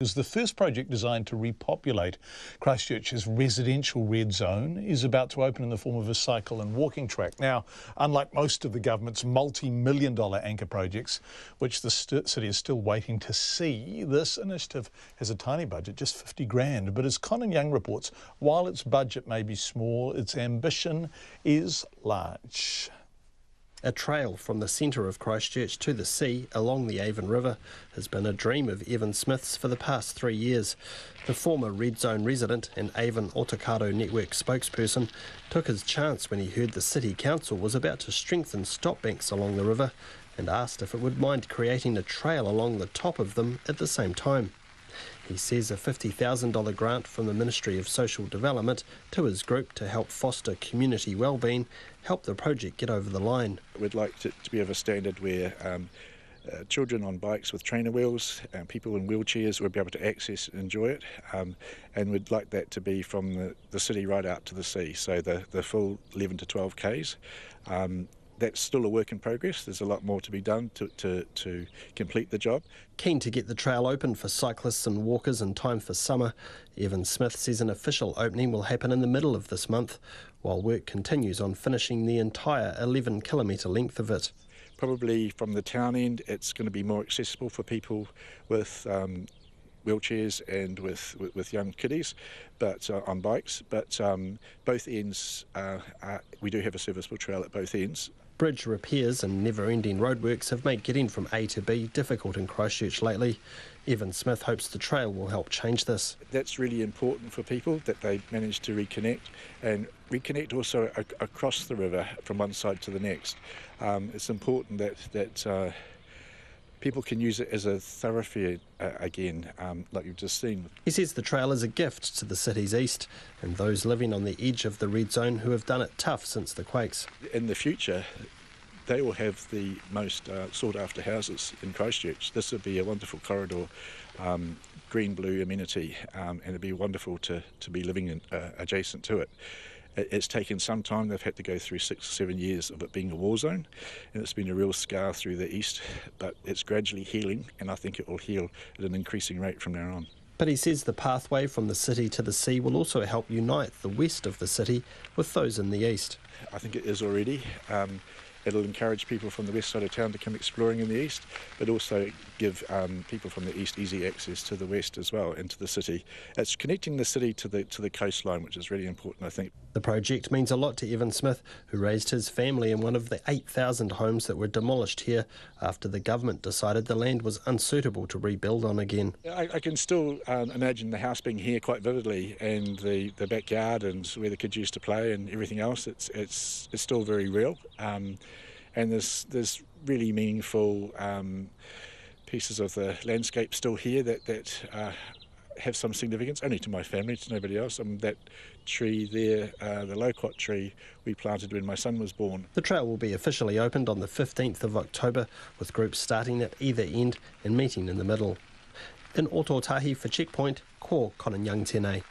Is the first project designed to repopulate Christchurch's residential red zone is about to open in the form of a cycle and walking track. Now, unlike most of the government's multi-million-dollar anchor projects, which the city is still waiting to see, this initiative has a tiny budget, just 50 grand. But as Conan Young reports, while its budget may be small, its ambition is large. A trail from the centre of Christchurch to the sea along the Avon River has been a dream of Evan Smith's for the past 3 years. The former Red Zone resident and Avon Autocado Network spokesperson took his chance when he heard the City Council was about to strengthen stop banks along the river and asked if it would mind creating a trail along the top of them at the same time. He says a $50,000 grant from the Ministry of Social Development to his group to help foster community wellbeing helped the project get over the line. We'd like to be of a standard where children on bikes with trainer wheels, people in wheelchairs would be able to access and enjoy it, and we'd like that to be from the city right out to the sea, so the full 11 to 12 Ks. That's still a work in progress. There's a lot more to be done to complete the job. Keen to get the trail open for cyclists and walkers in time for summer, Evan Smith says an official opening will happen in the middle of this month, while work continues on finishing the entire 11-kilometre length of it. Probably from the town end, it's going to be more accessible for people with wheelchairs and with young kiddies, but on bikes. But both ends, we do have a serviceable trail at both ends. Bridge repairs and never-ending roadworks have made getting from A to B difficult in Christchurch lately. Evan Smith hopes the trail will help change this. That's really important for people, that they manage to reconnect, and reconnect also across the river from one side to the next. It's important that people can use it as a thoroughfare again, like you've just seen. He says the trail is a gift to the city's east and those living on the edge of the red zone who have done it tough since the quakes. In the future, they will have the most sought-after houses in Christchurch. This would be a wonderful corridor, green-blue amenity, and it'd be wonderful to be living adjacent to it. It's taken some time. They've had to go through 6 or 7 years of it being a war zone, and it's been a real scar through the east, but it's gradually healing, and I think it will heal at an increasing rate from now on. But he says the pathway from the city to the sea will also help unite the west of the city with those in the east. I think it is already. It'll encourage people from the west side of town to come exploring in the east, but also give people from the east easy access to the west as well, and to the city. It's connecting the city to the coastline, which is really important, I think. The project means a lot to Evan Smith, who raised his family in one of the 8,000 homes that were demolished here after the government decided the land was unsuitable to rebuild on again. I can still imagine the house being here quite vividly, and the backyard and where the kids used to play and everything else. It's still very real. And there's really meaningful pieces of the landscape still here that have some significance, only to my family, to nobody else. That tree there, the locust tree, we planted when my son was born. The trail will be officially opened on the 15th of October, with groups starting at either end and meeting in the middle. In Ototahi for Checkpoint, ko Conan Young tēnei.